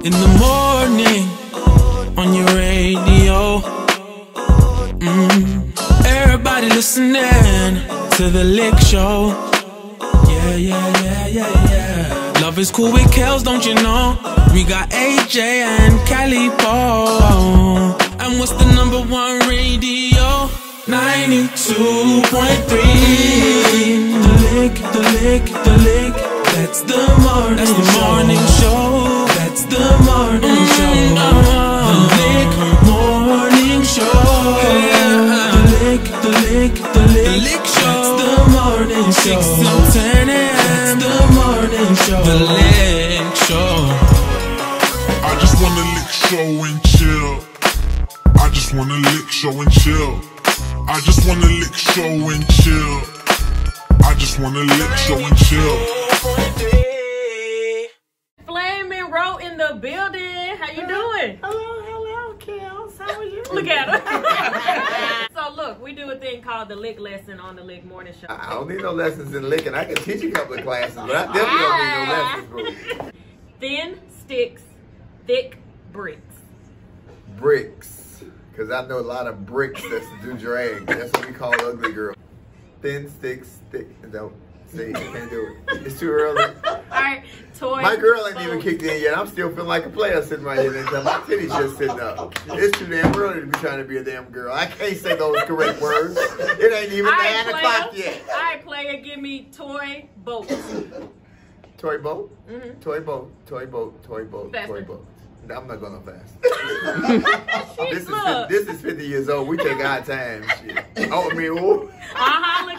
In the morning, on your radio. Everybody listening to the L.i.c.k show. Yeah, yeah, yeah, yeah, yeah. Love is cool with Kels, don't you know? We got AJ and Calipo. And what's the #1 radio? 92.3. The L.i.c.k. That's the morning show. That's the morning show. The L.i.c.k morning show. The L.i.c.k show. That's the morning show. 6 to 10 a.m. That's the morning show. The L.i.c.k show. I just want a L.i.c.k show and chill. I just want a L.i.c.k show and chill. I just want a L.i.c.k show and chill. I just want a L.i.c.k show and chill. Monroe in the building. How you doing? Hello, Kels. How are you? Look at her. So look, we do a thing called the L.i.c.k lesson on the L.i.c.k morning show. I don't need no lessons in licking. I can teach you a couple of classes, but I definitely don't need no lessons, bro. Thin sticks, thick bricks. Bricks. Because I know a lot of bricks that's do drag. That's what we call ugly girl. Thin sticks, thick. Don't. See, you can't do it. It's too early. Alright, toy. My girl ain't even kicked in yet. I'm still feeling like a player sitting right here next time. My titty's just sitting up. It's too damn early to be trying to be a damn girl. I can't say those correct words. It ain't even 9 o'clock yet. Alright, player, give me toy boat. Toy boat? Mm-hmm. Toy boat, toy boat, toy boat, Faster. toy boat. I'm not going fast. Look. This is 50 years old. We take our time. Shit. Oh, I mean, ooh. Look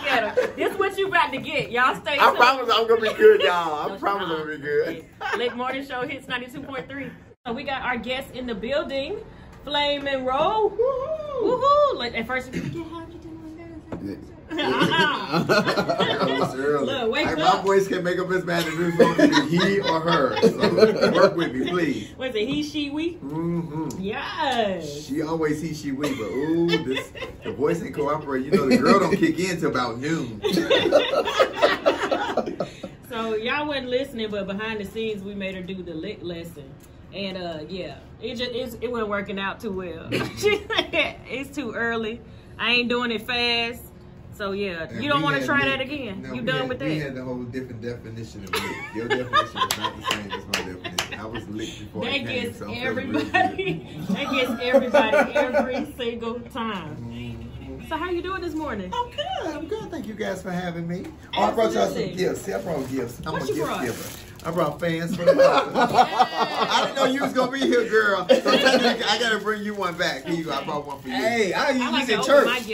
at her. This is what you about to get. Y'all stay tuned. I promise I'm going to be good, y'all. I promise I'm going to be good. L.i.c.k morning show hits 92.3. So we got our guests in the building. Flame Monroe. Woohoo! Woohoo! Like, at first, Look, wake my up. voice can make up his mind to do something to be he or her. So work with me, please. Was it he, she, we? Mm-hmm. Yes. She always he, she, we, but ooh, the voice ain't cooperating. You know, the girl don't kick in till about noon. So y'all wasn't listening, but behind the scenes, we made her do the L.i.c.k lesson. And yeah, it wasn't working out too well. It's too early. I ain't doing it fast. So yeah, you don't want to try that again. No, you done with that? We had the whole different definition of L.i.c.k. Your definition is not the same as my definition. I was L.i.c.k before I came, That gets so everybody. That gets everybody every single time. So how you doing this morning? I'm good. I'm good. Thank you guys for having me. Oh, I brought y'all some gifts. See, I brought gifts. I'm a gift giver. I brought fans for the I didn't know you was gonna be here, girl. So technically, I gotta bring you one back. Here you go. I brought one for you. Hey, I use like this in church.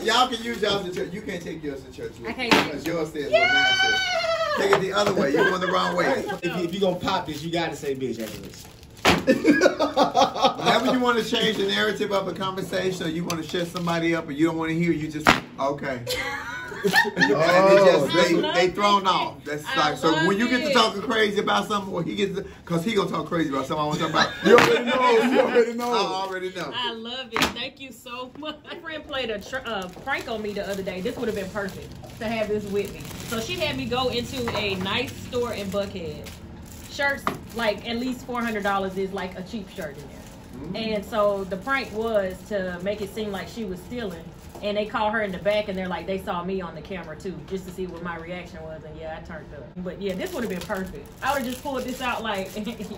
Y'all can use y'all in church. You can't take yours to church. I can't. Because yours says what mine says. Take it the other way. You're going the wrong way. If you gonna pop this, you gotta say bitch after this. Whenever you want to change the narrative of a conversation, or you want to shut somebody up, and you don't want to hear, you just okay. And they thrown off. That's like, so when you get to talking crazy about something, or he gets, because he gonna talk crazy about something I want to talk about. You already know. You already know. I already know. I love it. Thank you so much. My friend played a prank on me the other day. This would have been perfect to have this with me. So she had me go into a nice store in Buckhead. Shirts, like at least $400 is like a cheap shirt in there. And so the prank was to make it seem like she was stealing. And they called her in the back, and they're like, they saw me on the camera too, just to see what my reaction was. And yeah, I turned up. But yeah, this would have been perfect. I would have just pulled this out like, y'all got me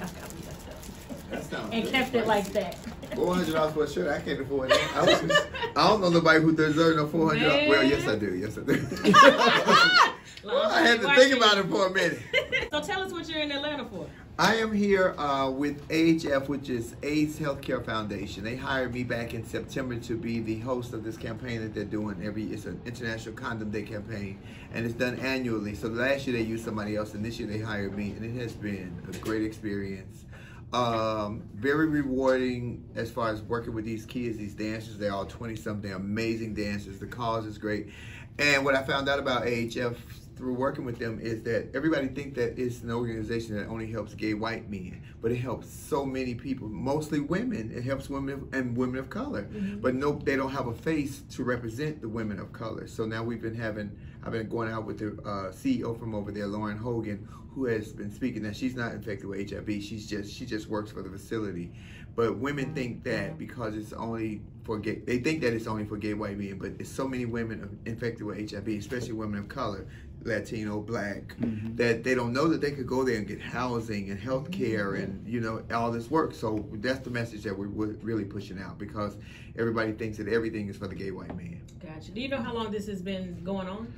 messed up. And kept it like that. $400 for a shirt, I can't afford that. I don't know nobody who deserves no $400. Well, yes I do. Yes I do. I had to think about it for a minute. So tell us what you're in Atlanta for. I am here with AHF, which is AIDS Healthcare Foundation. They hired me back in September to be the host of this campaign that they're doing. It's an International Condom Day campaign, and it's done annually. So last year they used somebody else, and this year they hired me, and it has been a great experience. Very rewarding as far as working with these kids, these dancers. They're all 20-something, amazing dancers. The cause is great. And what I found out about AHF through working with them is that everybody think that it's an organization that only helps gay white men, but it helps so many people, mostly women. It helps women and women of color, but no, they don't have a face to represent the women of color. So now I've been going out with the CEO from over there, Lauren Hogan, who has been speaking that she's not infected with HIV. She just works for the facility. But women think that because it's only for gay, they think that it's only for gay white men, but it's so many women infected with HIV, especially women of color, Latino, Black, that they don't know that they could go there and get housing and health care and, you know, all this work. So that's the message that we're really pushing out, because everybody thinks that everything is for the gay white man. Gotcha. Do you know how long this has been going on?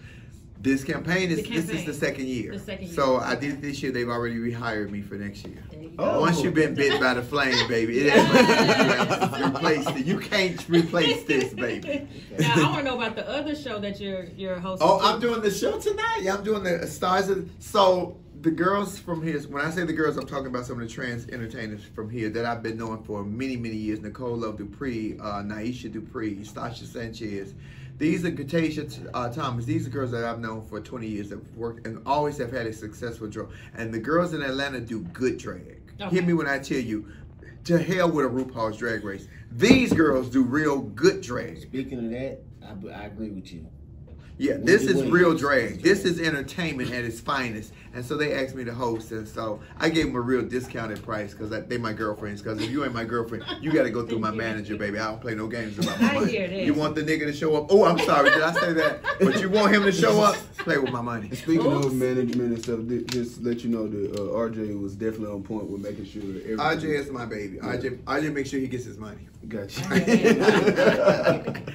This campaign is this is the second year. The second year. So I did this year. They've already rehired me for next year. Oh. Once you've been bit by the flame, baby, it ain't like you replace it. You can't replace this, baby. Now I want to know about the other show that you're hosting. Oh, I'm doing the show tonight. Yeah, I'm doing the Stars of. So the girls from here. When I say the girls, I'm talking about some of the trans entertainers from here that I've been knowing for many years. Nicole Love Dupree, Naisha Dupree, Stasha Sanchez. These are Katasha Thomas. These are girls that I've known for 20 years that worked and always have had a successful draw. And the girls in Atlanta do good drag. Okay. Hear me when I tell you, to hell with a RuPaul's Drag Race. These girls do real good drag. Speaking of that, I agree with you. Yeah, this is real drag. This is entertainment at its finest. And so they asked me to host, and so I gave them a real discounted price because they my girlfriends. Because if you ain't my girlfriend, you got to go through my manager, baby. I don't play no games about my money. You want the nigga to show up? Oh, I'm sorry, did I say that? But you want him to show up? Play with my money. Speaking of management and stuff, just let you know that RJ was definitely on point with making sure that everything. RJ is my baby. RJ make sure he gets his money. Gotcha.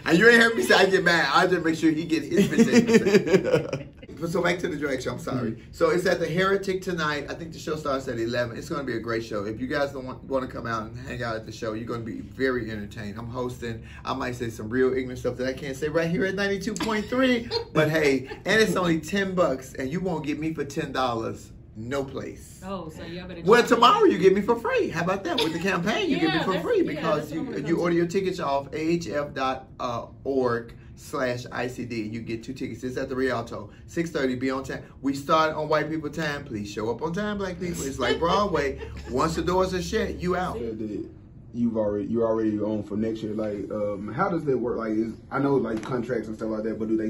And you ain't heard me say I get mad. RJ make sure he gets his 15%. So back to the drag show, I'm sorry. So it's at the Heretic tonight. I think the show starts at 11. It's going to be a great show. If you guys don't want to come out and hang out at the show, you're going to be very entertained. I'm hosting. I might say some real ignorant stuff that I can't say right here at 92.3. But hey, and it's only $10, and you won't get me for $10. No place. Oh, so you better. Well, tomorrow you get me for free. How about that? With the campaign, you get me for free because you order your tickets off ahf.org/ICD. You get 2 tickets. It's at the Rialto. 6:30. Be on time. We start on white people time. Please show up on time, black people. It's like Broadway. Once the doors are shut, you out. You're already on for next year. Like, how does that work? Like, I know like contracts and stuff like that, but do they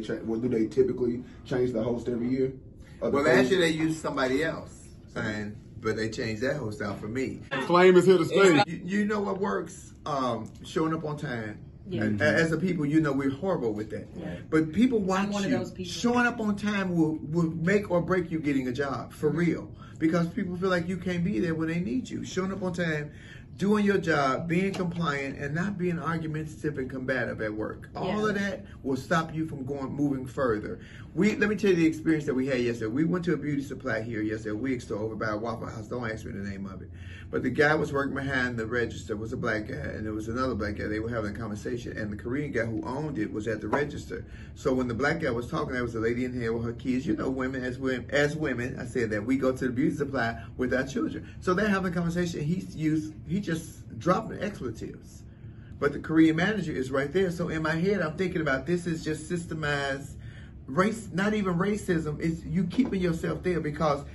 typically change the host every year? Well, last year they used somebody else, but they changed that host out for me. Flame is here to stay. You know what works? Showing up on time. Yeah. As a people, you know we're horrible with that. Yeah. But people watch you. Showing up on time will make or break you getting a job, for real. Because people feel like you can't be there when they need you. Showing up on time, doing your job, being compliant, and not being argumentative and combative at work. All of that will stop you from moving further. Let me tell you the experience that we had yesterday. We went to a beauty supply here yesterday, a wig store over by a Waffle House. Don't ask me the name of it. But the guy was working behind the register, was a black guy, and there was another black guy. They were having a conversation, and the Korean guy who owned it was at the register. So when the black guy was talking, there was a lady in here with her kids. You know, women, as women, I said that we go to the beauty supply with our children. So they're having a conversation. He just dropping expletives. But the Korean manager is right there. So in my head, I'm thinking about this is just systemized race, not even racism. It's you keeping yourself there because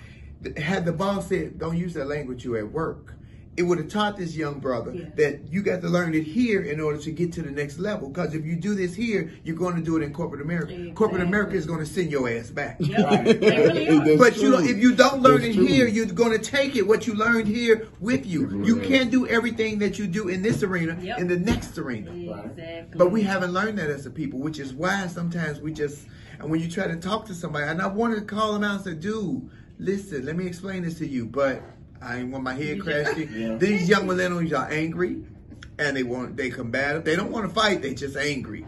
had the boss said, don't use that language you at work, it would have taught this young brother that you got to learn it here in order to get to the next level. Because if you do this here, you're going to do it in corporate America. Exactly. Corporate America is going to send your ass back. But if you don't learn it here, you're going to take what you learned here with you. You can't do everything that you do in this arena in the next arena. Exactly. But we haven't learned that as a people, which is why sometimes we just, and when you try to talk to somebody, and I wanted to call them out and say, dude, listen, let me explain this to you, but I ain't want my head crashing. These young millennials are angry, and they combative. They don't want to fight. They just angry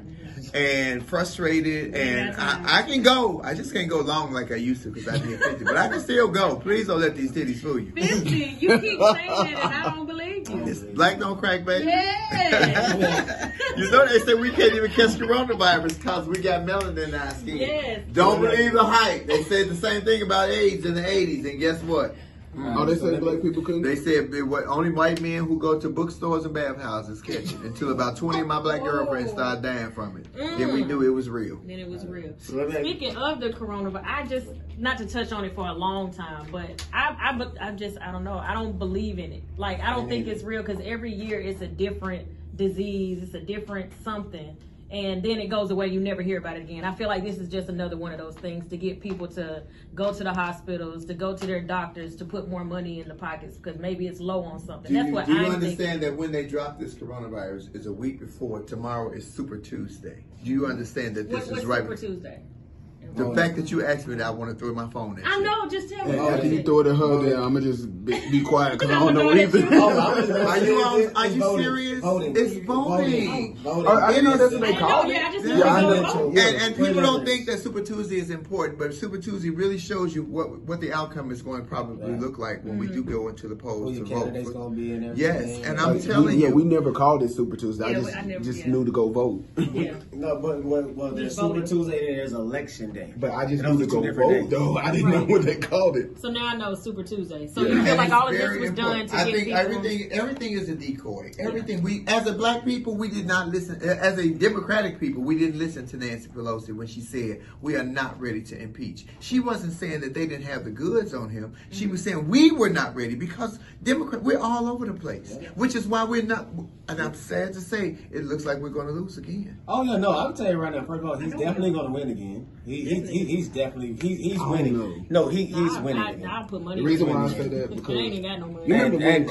and frustrated. And I can go. I just can't go long like I used to because I did 50. But I can still go. Please don't let these titties fool you. 50? You keep saying that, and I don't believe you. It's black don't crack, baby. Yeah. You know they say we can't even catch coronavirus because we got melanin in our skin. Yes. Don't believe the hype. They said the same thing about AIDS in the 80s, and guess what? Oh, they said black people couldn't. They said only white men who go to bookstores and bathhouses catch it. Until about 20 of my black girlfriends started dying from it. Then we knew it was real. Then it was real. Speaking of the coronavirus, not to touch on it for a long time, but I don't know. I don't believe in it. Like, I don't think it's real because every year it's a different disease. It's a different something. And then it goes away. You never hear about it again. I feel like this is just another one of those things to get people to go to the hospitals, to go to their doctors, to put more money in the pockets because maybe it's low on something. That's what I'm thinking. Do you understand that when they drop this coronavirus is a week before, tomorrow is Super Tuesday? Do you understand that this is right? What's Super Tuesday? The fact that you asked me that, I want to throw my phone at you. I know, just tell me. After you throw it at her, then I'm going to just be quiet because I don't know either. Are you serious? It's voting. I didn't know that's what they call it. I know. And people don't think that Super Tuesday is important, but Super Tuesday really shows you what the outcome is going to probably look like when we do go into the polls to vote. Gonna be in Yes, and I'm telling you. Yeah, we never called it Super Tuesday. I just knew to go vote. Yeah. No, but there's Super Tuesday, there's Election Day. But I just knew to go vote, though. I didn't know what they called it. So now I know Super Tuesday. So you feel like all of this was done to get people... everything is a decoy. Everything as a black people, we did not listen. As a Democratic people, we didn't listen to Nancy Pelosi when she said we are not ready to impeach. She wasn't saying that they didn't have the goods on him. She was saying we were not ready because we're all over the place, which is why we're not. And I'm sad to say, it looks like we're going to lose again. Oh yeah, no, I'll tell you right now. First of all, he's definitely going to win again. He's definitely winning. No, he's winning. I'll put money. The reason why I say that because I ain't even got no money. Remember when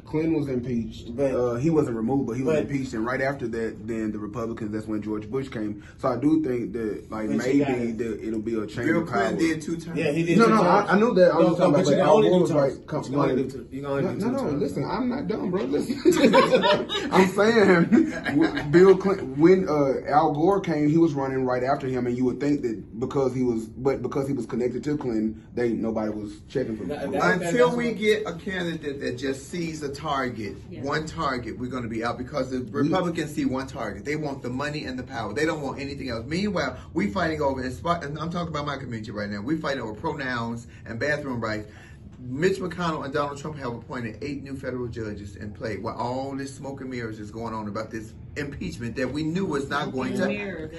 Clinton was impeached, but he wasn't removed, but he was impeached, and right after that, then the Republicans. That's when George Bush came. So I do think that maybe it'll be a change Bill of power. Clinton did 2 terms. Yeah, he did. No, I know that. I was talking about Al Gore was right. No, listen, I'm not dumb, bro. Listen, I'm saying Bill Clinton when Al Gore came, he was running right after him, and you would think that because he was connected to Clinton, nobody was checking for him. Until we get a candidate that just sees a target, one target, we're going to be out because the Republicans see one target. They want the money and the power. They don't want anything else. Meanwhile, we fighting over, and I'm talking about my community right now, we fighting over pronouns and bathroom rights. Mitch McConnell and Donald Trump have appointed 8 new federal judges in play while all this smoke and mirrors is going on about this impeachment that we knew was not going to.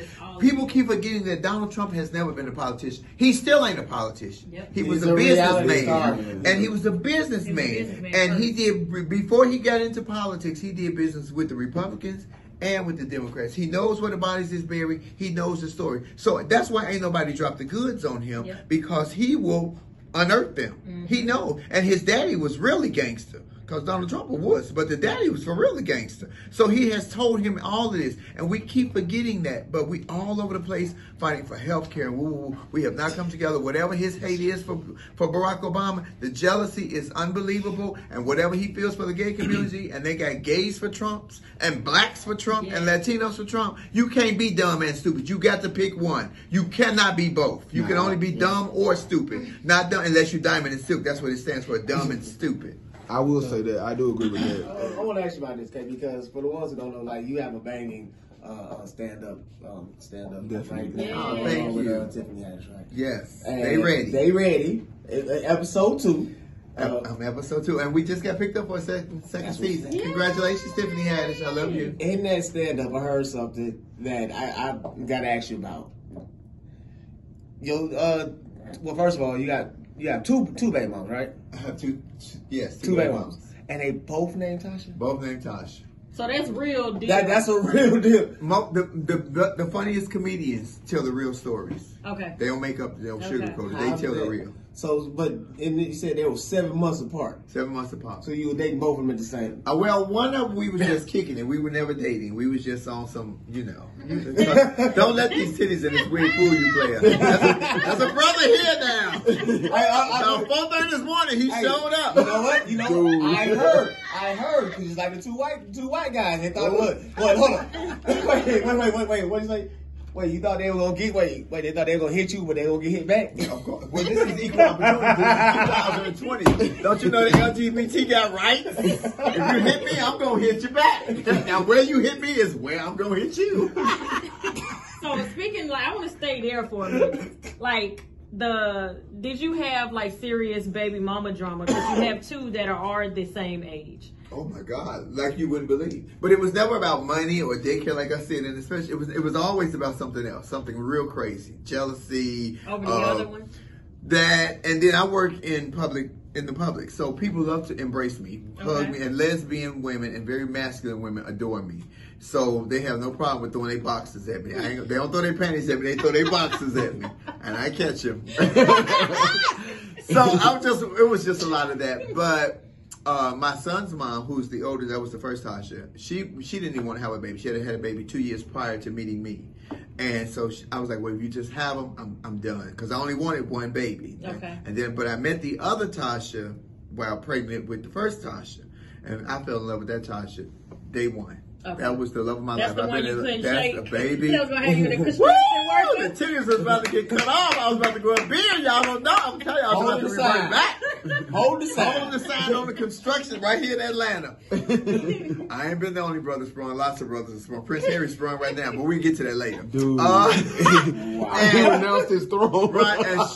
People keep forgetting that Donald Trump has never been a politician. He still ain't a politician. He was a businessman. And he was a businessman. And he did, before he got into politics, he did business with the Republicans and with the Democrats. He knows where the bodies is buried. He knows the story. So that's why ain't nobody dropped the goods on him because he will unearth them. He knows. And his daddy was really gangster. Because Donald Trump was, but the daddy was for real a gangster. So he has told him all of this, and we keep forgetting that. But we all over the place fighting for health care. We have not come together. Whatever his hate is for Barack Obama, the jealousy is unbelievable. And whatever he feels for the gay community, and they got gays for Trumps, and blacks for Trump, and Latinos for Trump. You can't be dumb and stupid. You got to pick one. You cannot be both. You can only be dumb or stupid. Not dumb unless you're diamond and silk. That's what it stands for, dumb and stupid. I will say that. I do agree with that. I want to ask you about this, Kay, because for the ones who don't know, like, you have a banging stand-up Definitely. right? Thank you. With Tiffany Haddish, right? Yes. And they ready. They ready. Episode 2. I'm episode 2, and we just got picked up for a second season. Congratulations, Tiffany Haddish. I love you. In that stand-up, I heard something that I got to ask you about. Well, first of all, you have two baby moms, right? Two baby moms. And they both named Tasha? Both named Tasha. So that's real deal. That's a real deal. The funniest comedians tell the real stories. Okay. They don't make up, they don't sugarcoat it. They tell the real. So, and you said they were 7 months apart. 7 months apart. So you were dating both of them at the same? Well, one of them we were just kicking it. We were never dating. We was just on some, don't let these titties and this weird fool you player. That's a brother here now. 4:30 this morning, he showed up. You know what? I heard. Because it's like the two white guys. They thought, hold on. Wait. What did you say? Wait, you thought they were gonna get? Wait, they thought they were gonna hit you, but they were gonna get hit back? Of course. Well, this is equal opportunity. This is 2020. Don't you know the LGBT got rights? If you hit me, I'm gonna hit you back. Now, where you hit me is where I'm gonna hit you. So speaking, I want to stay there for a minute. did you have like serious baby mama drama? Because you have two that are the same age. Oh my God, like you wouldn't believe. But it was never about money or daycare, like I said, and especially it was always about something else, something real crazy, jealousy. Over the other one. That, and then I work in the public, so people love to embrace me, hug me, and lesbian women and very masculine women adore me. So they have no problem with throwing their boxes at me. They don't throw their panties at me; they throw their boxes at me, and I catch them. So it was just a lot of that, but. My son's mom, who's the oldest, that was the first Tasha, she didn't even want to have a baby. She had a baby 2 years prior to meeting me. And so I was like, well, if you just have them, I'm done. Because I only wanted one baby. Okay. But I met the other Tasha while pregnant with the first Tasha. And I fell in love with that Tasha day one. Okay. That was the love of my life. That's the one you couldn't shake. That's the baby. That was going to have you in the construction working. The titties was about to get cut off. I was about to go up beer. Y'all don't know. I'm telling y'all, I was about to revert back. Hold the sign. Hold the sign on the construction right here in Atlanta. I ain't been the only brother sprung. Lots of brothers sprung. Prince Harry sprung right now, but we can get to that later. Dude. Wow. He announced his throne. Right, and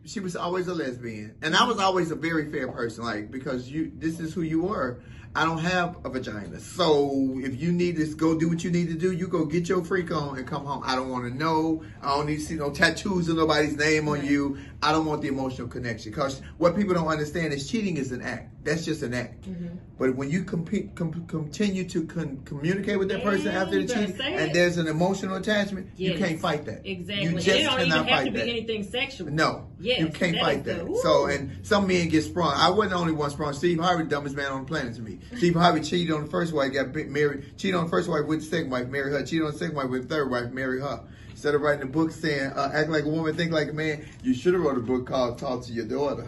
she was always a lesbian. And I was always a very fair person, like, because this is who you were. I don't have a vagina. So if you need to go do what you need to do, you go get your freak on and come home. I don't want to know. I don't need to see no tattoos of nobody's name on you. I don't want the emotional connection. Because what people don't understand is cheating is an act. That's just an act. Mm-hmm. But when you continue to communicate with that person after the cheating, and there's an emotional attachment, you can't fight that. Exactly. You just it don't cannot even have fight to be that. anything sexual. No. Yes, you can't fight that. So, and some men get sprung. I wasn't the only one sprung. Steve Harvey, the dumbest man on the planet to me. Steve Harvey cheated on the first wife, got married, cheated on the first wife with the second wife, marry her, cheated on the second wife with the third wife, marry her. Instead of writing a book saying, act like a woman, think like a man, you should have wrote a book called Talk to Your Daughter.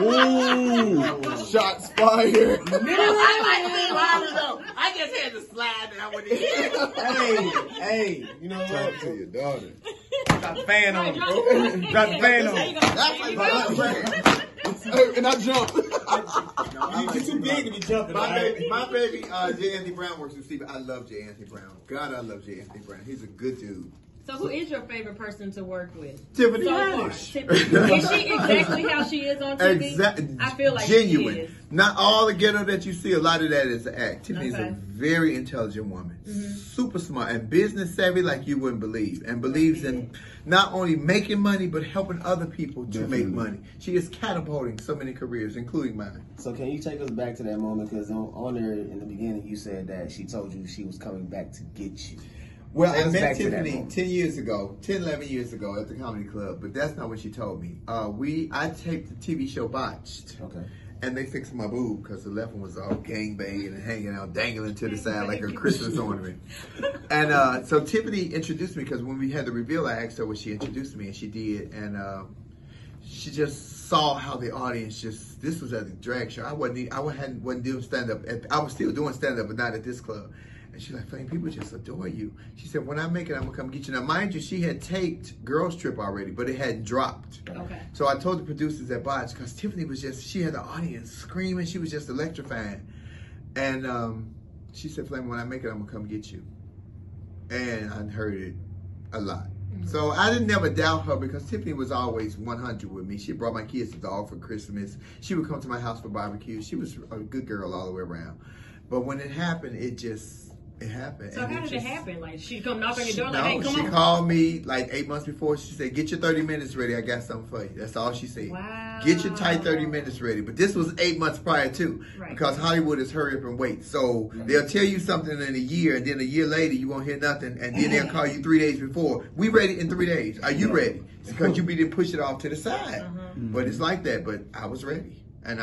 Ooh, shots fired. I just had to slide and I went in. Hey, you know what? Talk to your daughter. Got the fan on it, bro. Got the fan on it. And I jumped. You're too big to be jumping. My baby, J. Anthony Brown works with Steve. I love J. Anthony Brown. God, I love J. Anthony Brown. He's a good dude. So who is your favorite person to work with? Tiffany so Haddish. Is she exactly how she is on TV? Exactly. I feel like genuine. she is. Not all the ghetto that you see, a lot of that is an act. Tiffany's a very intelligent woman. Mm-hmm. Super smart and business savvy like you wouldn't believe. And believes in not only making money, but helping other people to make money. She is catapulting so many careers, including mine. So can you take us back to that moment? Because on there in the beginning, you said that she told you she was coming back to get you. Well, I met Tiffany 10 years ago, 10, 11 years ago at the comedy club, but that's not what she told me. I taped the TV show Botched. Okay. And they fixed my boob because the left one was all gangbanging and hanging out, dangling to the side like a Christmas ornament. And so Tiffany introduced me because when we had the reveal, I asked her what she introduced me, and she did. And she just saw how the audience this was at the drag show. I wasn't doing stand-up. I was still doing stand-up, but not at this club. And she's like, Flame, people just adore you. She said, when I make it, I'm going to come get you. Now, mind you, she had taped Girls Trip already, but it had dropped. Okay. So I told the producers at Botch, because Tiffany was she had the audience screaming. She was just electrifying. And she said, Flame, when I make it, I'm going to come get you. And I heard it a lot. Mm-hmm. So I never doubt her because Tiffany was always 100 with me. She brought my kids to dog for Christmas. She would come to my house for barbecue. She was a good girl all the way around. But when it happened, it happened. So how did it happen? Like, she come knock on your door like, hey, come on. She called me like 8 months before. She said, get your 30 minutes ready. I got something for you. That's all she said. Wow. Get your tight 30 minutes ready. But this was 8 months prior too. Right. Because Hollywood is hurry up and wait. So they'll tell you something in a year, and then a year later you won't hear nothing, and then they'll call you 3 days before. We ready in 3 days. Are you ready? It's because you didn't push it off to the side. But it's like that. But I was ready. And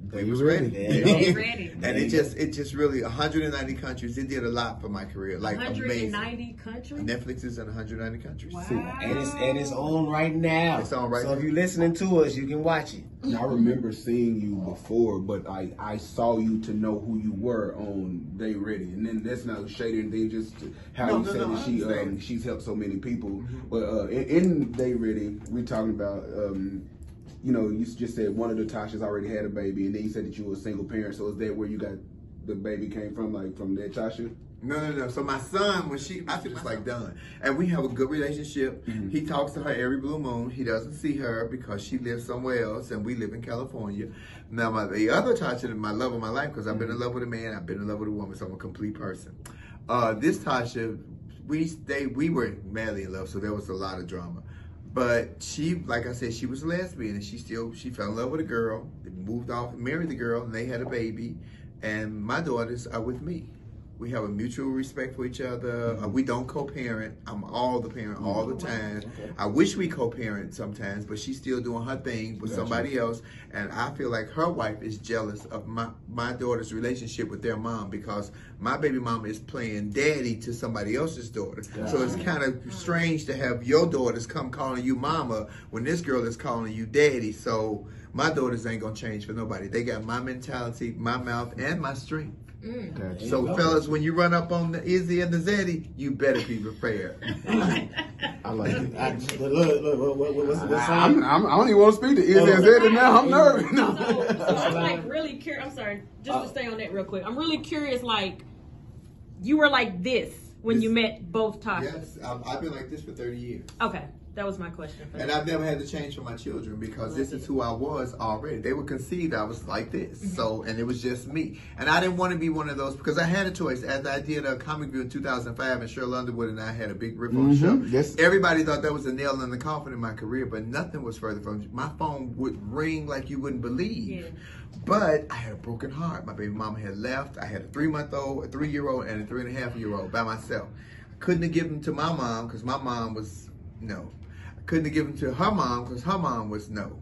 they was ready. They ready. And it just really 190 countries. It did a lot for my career. Like 190 amazing. countries? Netflix is in 190 countries. Wow. And it's on right now. It's on right now. So if you're listening to us, you can watch it. And I remember seeing you before, but I saw you to know who you were on They Ready. And then that's not shady and then just how you said that she's helped so many people. Mm-hmm. But in They Ready, we're talking about you know, you just said one of the Tashas already had a baby, and then you said that you were a single parent. So is that where you got the baby came from, like from that Tasha? No. So my son, I feel just like done. And we have a good relationship. Mm-hmm. He talks to her every blue moon. He doesn't see her because she lives somewhere else and we live in California. Now the other Tasha, my love of my life, because I've been in love with a man, I've been in love with a woman, so I'm a complete person. This Tasha, we were madly in love, so there was a lot of drama. But she, like I said, she was a lesbian, and she fell in love with a girl. They moved off, married the girl, and they had a baby. And my daughters are with me. We have a mutual respect for each other. We don't co-parent. I'm all the parent all the time. Okay. I wish we co-parent sometimes, but she's still doing her thing with somebody else. And I feel like her wife is jealous of my daughter's relationship with their mom because my baby mama is playing daddy to somebody else's daughter. Yeah. So it's kind of strange to have your daughters come calling you mama when this girl is calling you daddy. So my daughters ain't gonna change for nobody. They got my mentality, my mouth, and my strength. Gotcha. So fellas, when you run up on the Izzy and the Zeddy, you better be prepared. I like it. Look, what's I don't even want to speak to Izzy and Zeddy now. I'm nervous. So I'm like really curious. I'm sorry, just to stay on that real quick. I'm really curious. Like, you were like this when you met both Tashas. Yes, I've been like this for 30 years. Okay. That was my question. And I've never had to change for my children because this is who I was already. They were conceived, I was like this. So, and it was just me. And I didn't want to be one of those because I had a choice. As I did a comic view in 2005 and Cheryl Underwood and I had a big rip on the show. Yes. Everybody thought that was a nail in the coffin in my career, but nothing was further from it. My phone would ring like you wouldn't believe. Yeah. But I had a broken heart. My baby mama had left. I had a 3-month-old, a 3-year-old, and a 3.5-year-old by myself. I couldn't have given them to my mom because my mom was no. Couldn't have given to her mom because her mom was no.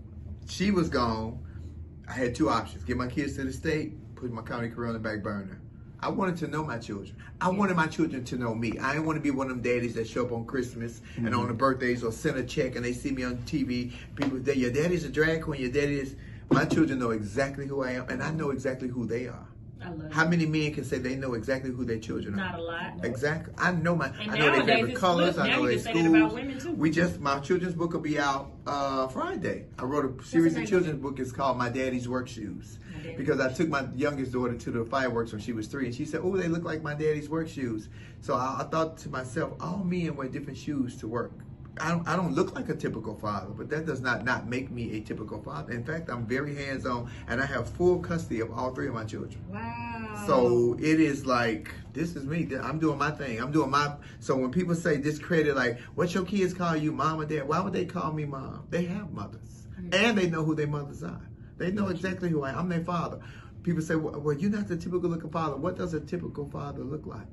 She was gone. I had 2 options. Give my kids to the state, put my comedy career on the back burner. I wanted to know my children. I wanted my children to know me. I didn't want to be one of them daddies that show up on Christmas and on the birthdays or send a check and they see me on TV. People say, your daddy's a drag queen, your daddy is... My children know exactly who I am and I know exactly who they are. I love How many men can say they know exactly who their children are? Not a lot. Exactly. I know And I know their favorite colors. I know their schools. My children's book will be out Friday. I wrote a series of children's book. It's called My Daddy's Work Shoes. Because I took my youngest daughter to the fireworks when she was 3, and she said, "Oh, they look like my daddy's work shoes." So I thought to myself, all men wear different shoes to work. I don't look like a typical father, but that does not make me a typical father. In fact, I'm very hands-on, and I have full custody of all 3 of my children. Wow. So it is like, this is me. I'm doing my thing. So when people say discredit, like, what your kids call you, mom or dad? Why would they call me mom? They have mothers, and they know who their mothers are. They know exactly who I am. I'm their father. People say, well, you're not the typical looking father. What does a typical father look like?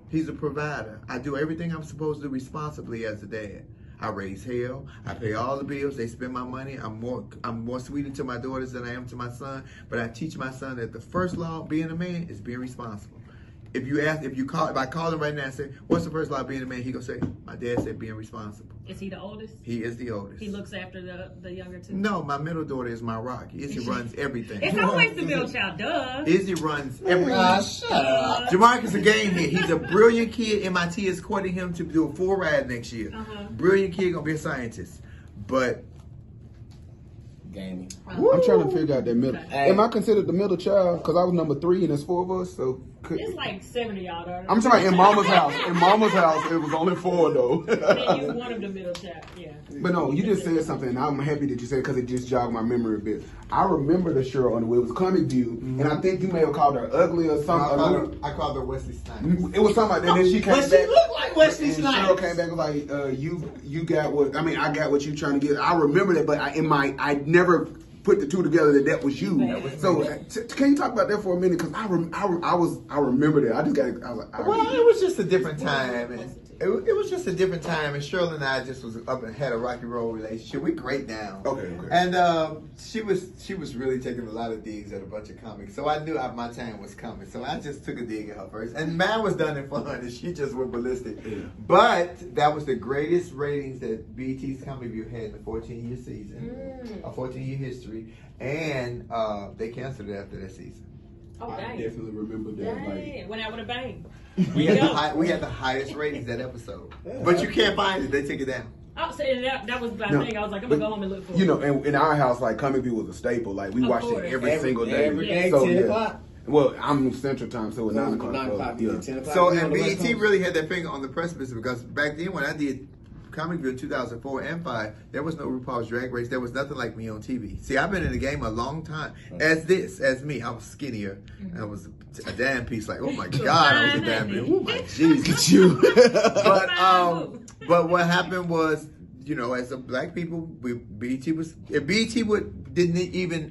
He's a provider. I do everything I'm supposed to do responsibly as a dad. I raise hell. I pay all the bills. They spend my money. I'm more sweeter to my daughters than I am to my son. But I teach my son that the first law of being a man is being responsible. If I call him right now and say, what's the first law of being a man? He gonna say, my dad said being responsible. Is he the oldest? He is the oldest. He looks after the younger 2? No, my middle daughter is my rock. Izzy runs everything. It's always the middle child, duh. Izzy runs everything. Shut up. Jamarcus a game here. He's a brilliant kid. MIT is courting him to do a full ride next year. Brilliant kid, gonna be a scientist. But Gaming. I'm trying to figure out that middle. Am I considered the middle child? Because I was number 3 and there's 4 of us. So it's like 7 of y'all. I'm talking about in Mama's house. In Mama's house, it was only 4 though. Then you one of the middle child, yeah. But no, you just said something, and I'm happy that you said it because it just jogged my memory a bit. I remember the Cheryl Underwood. It was Comic View, and I think you may have called her ugly or something. I called her Wesley Snipes. It was something like that. Then she came back. She looked like Wesley and Snipes. Cheryl came back and was like, you got what? I mean, I got what you trying to get. I remember that, but I never put the 2 together that was you. So can you talk about that for a minute? Because I remember that. Well, it was just a different time. And it was just a different time. And Cheryl and I just was up and had a rocky roll relationship. We're great now. Okay. And she was really taking a lot of digs at a bunch of comics. So I knew my time was coming. So I just took a dig at her first. And mine was done in fun, and she just went ballistic. Yeah. But that was the greatest ratings that BET's Comedy View had in the 14-year season, a 14-year history. And they canceled it after that season. Oh, dang. I definitely remember that. Like, went out with a bang. We had the highest ratings that episode. But you can't find it. They took it down. Oh, so that was my thing. I was like, I'm going to go home and look for it. You know, in our house, like, Comic View was a staple. Like, we watched it every single day. Every day, so, 10 o'clock. Well, I'm Central Time, so it's 9 o'clock. 9 o'clock, Yeah. 10 o'clock. So, and BET really had their finger on the precipice because back then when I did Comic View in 2004 and 5, there was no RuPaul's Drag Race. There was nothing like me on TV. See, I've been in the game a long time. As me, I was skinnier. I was a damn piece. Like, oh my God, I was a damn piece. Oh my Jesus, you. But what happened was, you know, as a black people, BET didn't even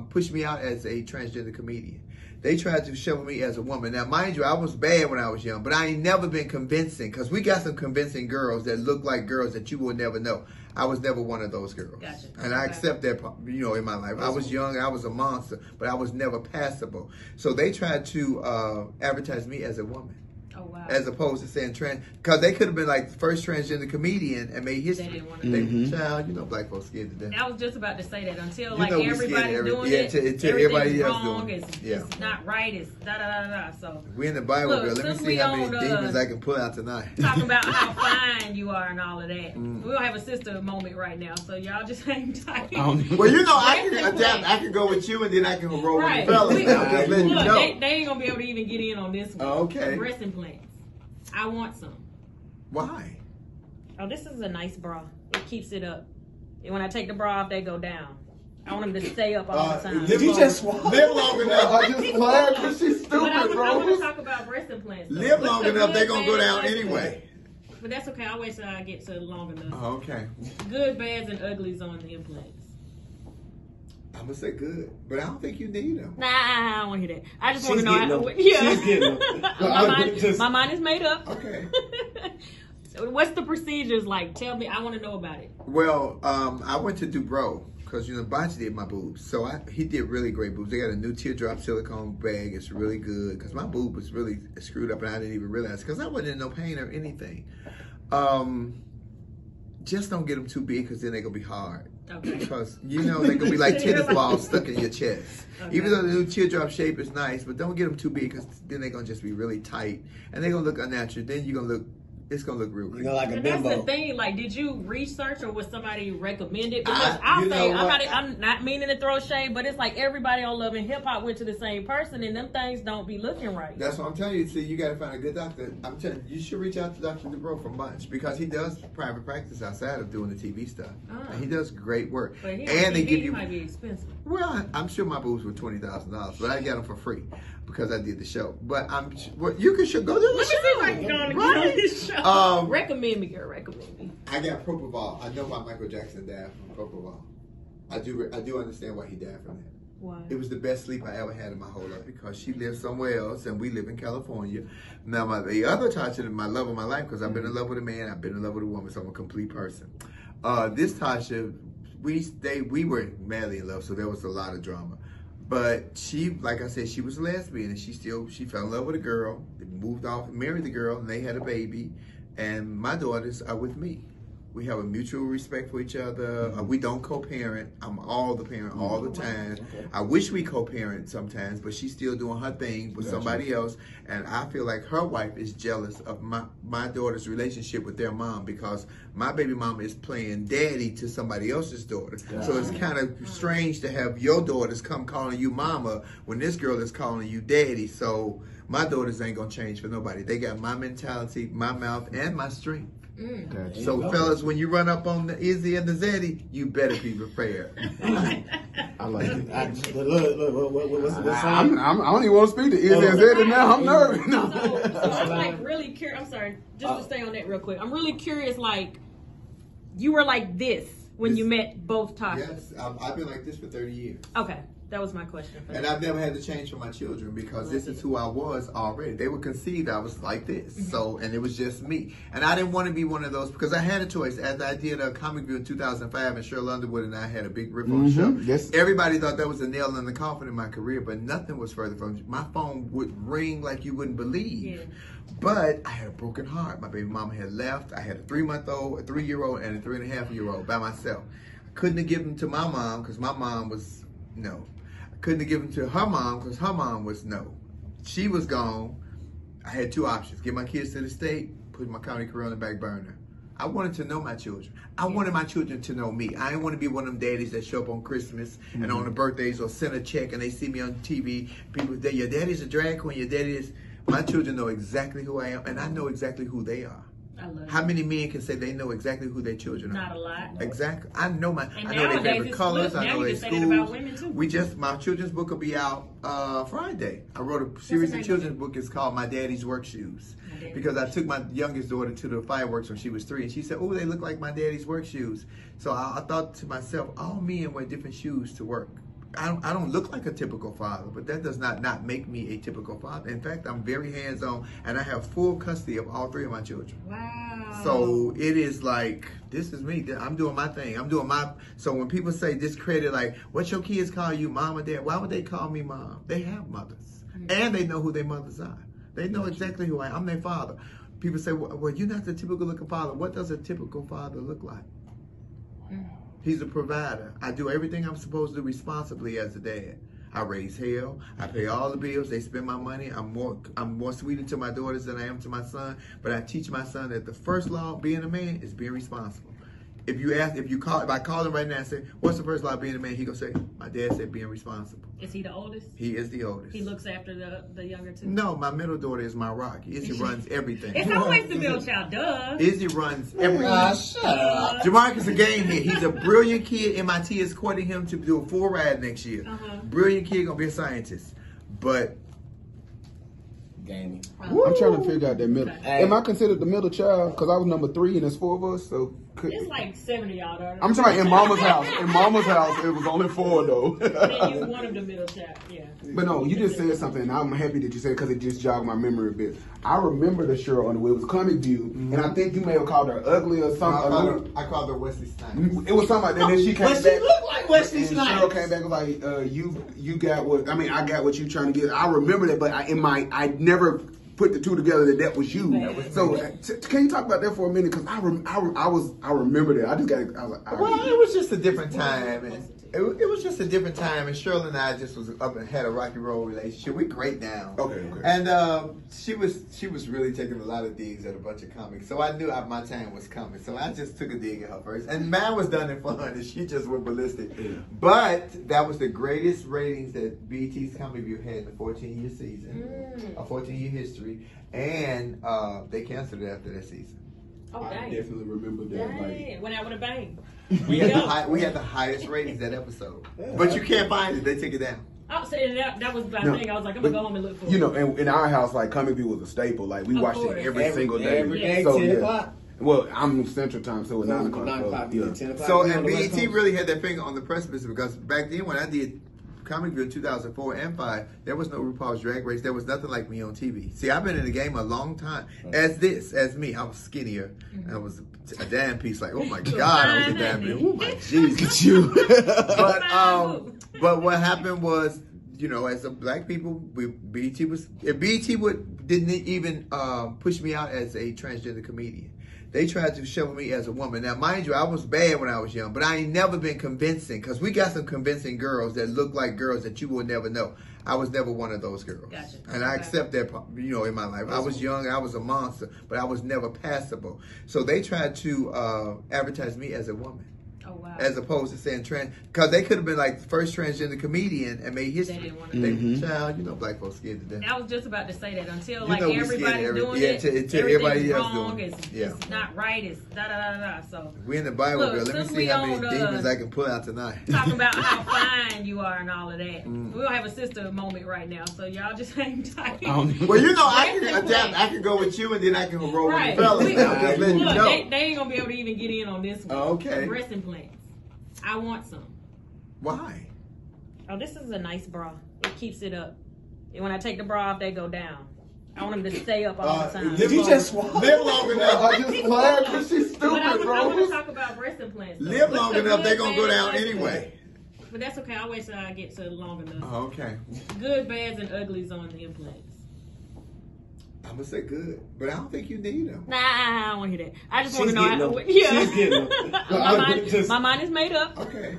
push me out as a transgender comedian. They tried to show me as a woman. Now, mind you, I was bad when I was young, but I ain't never been convincing because we got some convincing girls that look like girls that you will never know. I was never one of those girls. Gotcha. And I accept that, you know, in my life. I was young, I was a monster, but I was never passable. So they tried to advertise me as a woman. Oh, wow. As opposed to saying trans, because they could have been like the first transgender comedian and made history. They didn't want to. Child, you know, black folks scared to death. I was just about to say that until You like know we everybody's scared doing yeah, until everything's everybody else wrong, doing it. it's not right, it's da. So We in the Bible, look, girl. Let me since see we how many on, demons I can pull out tonight. talking about how fine you are and all of that. We're gonna have a sister moment right now, so y'all just hang tight. Well, you know, I can adapt. I can go with you, and then I can roll Right. with the fellas. I'm just letting you Look, know. they ain't gonna be able to even get in on this one. Okay. Breast implants. I want some. Why? Oh, this is a nice bra. It keeps it up. And when I take the bra off, they go down. I want them to stay up all the time. Did you just swallow? Live long enough. I just laughed because she's But I stupid, want bro. to talk about breast implants. though. Live What's long the enough, they're good, gonna go bad, down ugly? anyway. But that's okay. I'll wait till I get to long enough. Oh, okay. Good, bads, and uglies on the implants. I'm gonna say good, but I don't think you need them. Nah, I don't want to hear that. I just want She's to know. getting them. Yeah. She's getting them. my mind is made up. Okay. So what's the procedures like? Tell me. I want to know about it. Well, I went to Dubrow because, you know, Bonch did my boobs. So he did really great boobs. They got a new teardrop silicone bag. It's really good because my boob was really screwed up and I didn't even realize because I wasn't in no pain or anything. Just don't get them too big because then they're going to be hard. Okay. Because, you know, they're going to be like tennis balls stuck in your chest. Okay. Even though the new teardrop shape is nice, but don't get them too big because then they're going to just be really tight. And they're going to look unnatural. Then you're going to look, it's going to look real You creepy. know, like a And that's the bimbo. thing. Like, did you research or was somebody recommended? Because I'll you say, know what? I'm not meaning to throw shade, but it's like everybody on Love and Hip Hop went to the same person, and them things don't be looking right. That's what I'm telling you. See, you got to find a good doctor. I'm telling you, you should reach out to Dr. Dubrow from Bunch because he does private practice outside of doing the TV stuff. And he does great work. But he And they give you. might be expensive. Well, I'm sure my boobs were $20,000, but I got them for free because I did the show. But you can go do the Let me see if I can go on and get on this show. Recommend me, girl. Recommend me. I got propofol. I know why Michael Jackson died from propofol. I do understand why he died from that. Why? It was the best sleep I ever had in my whole life because she lived somewhere else and we live in California. Now, the other Tasha, my love of my life, because I've been in love with a man, I've been in love with a woman, so I'm a complete person. This Tasha, we were madly in love, so there was a lot of drama. But she, like I said, she was a lesbian and she fell in love with a girl, moved off, married the girl, and they had a baby. And my daughters are with me. We have a mutual respect for each other. We don't co-parent. I'm all the parent all the time. Okay. I wish we co-parent sometimes, but she's still doing her thing with somebody else. And I feel like her wife is jealous of my daughter's relationship with their mom because my baby mama is playing daddy to somebody else's daughter. Yeah. So it's kind of strange to have your daughters come calling you mama when this girl is calling you daddy. So my daughters ain't gonna change for nobody. They got my mentality, my mouth, and my strength. Gotcha. So fellas, when you run up on the Izzy and the Zeddy, you better be prepared. I like it. Look, what's I don't even want to speak to Izzy and Zeddy now. I'm nervous. So I'm like really curious. I'm sorry, just to stay on that real quick. I'm really curious. Like, you were like this when you met both Tashas. Yes, I've been like this for 30 years. Okay. That was my question. And I've never had to change for my children because this is who I was already. They were conceived, I was like this. So, and it was just me. And I didn't want to be one of those because I had a choice. As I did a comic view in 2005 and Cheryl Underwood and I had a big rip on the show. Yes. Everybody thought that was a nail in the coffin in my career, but nothing was further from it. My phone would ring like you wouldn't believe. Yeah. But I had a broken heart. My baby mama had left. I had a 3-month-old, a 3-year-old, and a 3.5-year-old by myself. I couldn't have given them to my mom because my mom was, no. Couldn't have given to her mom because her mom was no. She was gone. I had two options. Get my kids to the state, put my comedy career on the back burner. I wanted to know my children. I wanted my children to know me. I didn't want to be one of them daddies that show up on Christmas and on the birthdays or send a check and they see me on TV. People say, your daddy's a drag queen, your daddy is... My children know exactly who I am, and I know exactly who they are. I love How many men can say they know exactly who their children are? Not a lot. Exactly. I know And I know their favorite colors. I know their about women too. schools. My children's book will be out Friday. I wrote a series of children's book. It's called My Daddy's Work Shoes. Because I took my youngest daughter to the fireworks when she was 3, and she said, "Oh, they look like my daddy's work shoes." So I thought to myself, all men wear different shoes to work. I don't look like a typical father, but that does not make me a typical father. In fact, I'm very hands-on, and I have full custody of all 3 of my children. Wow. So it is like, this is me. I'm doing my thing. I'm doing my... So when people say discredit, like, what your kids call you, mom or dad? Why would they call me mom? They have mothers, and they know who their mothers are. They know exactly who I am. I'm their father. People say, well, you're not the typical looking father. What does a typical father look like? He's a provider. I do everything I'm supposed to do responsibly as a dad. I raise hell. I pay all the bills. They spend my money. I'm more sweeter to my daughters than I am to my son. But I teach my son that the first law of being a man is being responsible. If I call him right now and say, what's the first law of being a man? He gonna say, my dad said being responsible. Is he the oldest? He is the oldest. He looks after the younger two? No, my middle daughter is my rock. Izzy runs everything. It's always the middle child, duh. Izzy runs everything. Shut up. Jamarcus a game here. He's a brilliant kid. MIT is courting him to do a full ride next year. Brilliant kid, gonna be a scientist. But Gaming. I'm trying to figure out that middle. Okay. Am I considered the middle child? Because I was number 3 and there's 4 of us. So It's like 7 of y'all, though. I'm talking about in Mama's house. In Mama's house, it was only 4 though. Then you one of the middle child, yeah. But no, you just said something, and I'm happy that you said it because it just jogged my memory a bit. I remember the show on the way. It was Comic View, and I think you may have called her ugly or something. I called her Wesley Snipes. It was something like that. And then she came But back. she looked like Wesley And Snipes. Cheryl came back and was like, you got what, I got what you trying to get. I remember that, but I never put the two together that was you. So can you talk about that for a minute? Because I remember that. Well, it was just a different time. And it was just a different time. And Cheryl and I just was up and had a rocky roll relationship. We're great now. Okay. And she was really taking a lot of digs at a bunch of comics. So I knew my time was coming. So I just took a dig at her first. And mine was done in fun, and she just went ballistic. Yeah. But that was the greatest ratings that BET's Comic View had in the 14-year season, a 14-year history. And they canceled it after that season. Oh, I dang. definitely remember that. Dang. Went out with a bang. We had the highest ratings that episode. But you can't find it. They took it down. Oh, so that was my thing. I was like, I'm going to go home and look for it. You know, in our house, like, Comic View was a staple. Like, we watched it every single day. Every day, so, 10 o'clock. Well, I'm Central Time, so it's 9 o'clock. 9 o'clock, yeah. 10 o'clock. So, and BET really had their finger on the precipice, because back then when I did Comic View in 2004 and 5, there was no RuPaul's Drag Race. There was nothing like me on TV. See, I've been in the game a long time. As me, I was skinnier. I was a damn piece. Like, oh my God, I was a damn piece. Oh my Jesus, you. But what happened was, you know, as a black people, BET didn't even push me out as a transgender comedian. They tried to show me as a woman. Now, mind you, I was bad when I was young, but I ain't never been convincing, because we got some convincing girls that look like girls that you will never know. I was never one of those girls. Gotcha. And I accept that, you know, in my life. I was young, I was a monster, but I was never passable. So they tried to advertise me as a woman. Oh, wow. As opposed to saying trans, because they could have been like the first transgender comedian and made history. They didn't want to. Child, you know, black folks scared to death. I was just about to say that until You like know we everybody's scared doing it. it, Until everybody else wrong, doing it. it's not right, it's da-da-da-da. So We in the Bible, look, girl. Let me since see we how many on, demons I can pull out tonight. talking about how fine you are and all of that. We're gonna have a sister moment right now, so y'all just hang tight. Well, you know, I can adapt. I can go with you, and then I can roll with the fellas. I'm just letting you Look, know. they ain't gonna be able to even get in on this one. Okay. Breast implants. I want some. Why? Oh, this is a nice bra. It keeps it up. And when I take the bra off, they go down. I want them to stay up all the time. Did you just swallow? Live long enough. I just laughed because she's But I stupid, want bro. to talk about breast implants. though. Live What's long the enough, they're good, going to go bad, down ugly? anyway. But that's okay. I'll wait till I get to long enough. Oh, okay. Good, bads, and uglies on the implants. I'm going to say good, but I don't think you need them. Nah, I don't want to hear that. I just want She's to know. getting them. Yeah. She's getting them. my mind is made up. Okay.